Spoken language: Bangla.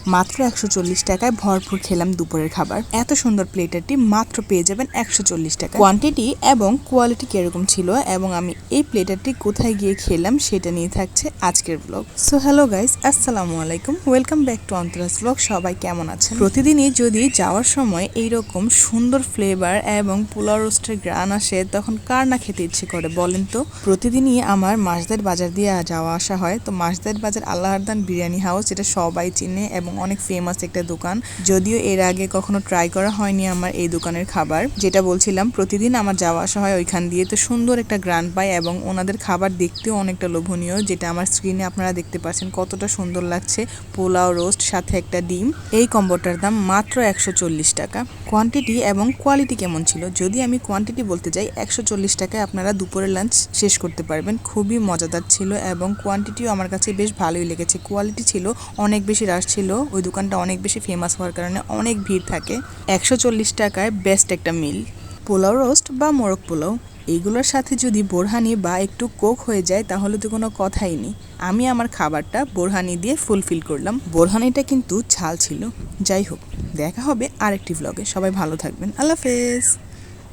মাত্র 140 টাকায় ভরপুর খেলাম দুপুরের খাবার। এত সুন্দর প্লেটারটি মাত্র পেয়ে যাবেন 140 টাকা। কোয়ান্টিটি এবং কোয়ালিটি কিরকম ছিল এবং আমি এই প্লেটারটি কোথায় গিয়ে খেলাম সেটা নিয়ে থাকছে আজকের ব্লগ। সো হ্যালো গাইস, আসসালামু আলাইকুম, ওয়েলকাম ব্যাক টু অন্তরাজ ব্লগ। সবাই কেমন আছেন? প্রতিদিনই যদি যাওয়ার সময় এইরকম সুন্দর ফ্লেভার এবং পোলাও রোস্টের গ্রান আসে তখন কার না খেতে ইচ্ছে করে বলেন তো। প্রতিদিনই আমার মাসদের বাজার দিয়ে যাওয়া আসা হয়। তো মাসদের বাজার আল্লাহরদান বিরিয়ানি হাউস, যেটা সবাই চিনে এবং অনেক ফেমাস একটা দোকান। যদিও এর আগে কখনো ট্রাই করা হয়নি আমার এই দোকানের খাবার, যেটা বলছিলাম প্রতিদিন আমার যাওয়া আসা হয় ওইখান দিয়ে। তো সুন্দর একটা গ্রান পায় এবং ওনাদের খাবার দেখতেও অনেকটা লোভনীয়, যেটা আমার স্ক্রিনে আপনারা দেখতে পাচ্ছেন কতটা সুন্দর লাগছে। পোলাও রোস্ট সাথে একটা ডিম। এই কম্বোটার দাম মাত্র 140 টাকা। কোয়ান্টিটি এবং কোয়ালিটি কেমন ছিল? যদি আমি কোয়ান্টিটি বলতে যাই, 140 টাকায় আপনারা দুপুরের লাঞ্চ শেষ করতে পারবেন। খুবই মজাদার ছিল এবং কোয়ান্টিটিও আমার কাছে বেশ ভালোই লেগেছে। কোয়ালিটি ছিল অনেক বেশি রাশ ছিল, ওই দোকানটা অনেক বেশি ফেমাস হওয়ার কারণে অনেক ভিড় থাকে। 140 টাকায় বেস্ট একটা মিল। পোলাও রোস্ট বা মোরগ পোলাও এইগুলোর সাথে যদি বোরহানি বা একটু কোক হয়ে যায় তাহলে তো কোনো কথাই নেই। আমি আমার খাবারটা বোরহানি দিয়ে ফুলফিল করলাম। বোরহানিটা কিন্তু ঝাল ছিল। যাই হোক, দেখা হবে আরেকটি ভ্লগে। সবাই ভালো থাকবেন। আল্লাহ হাফেজ।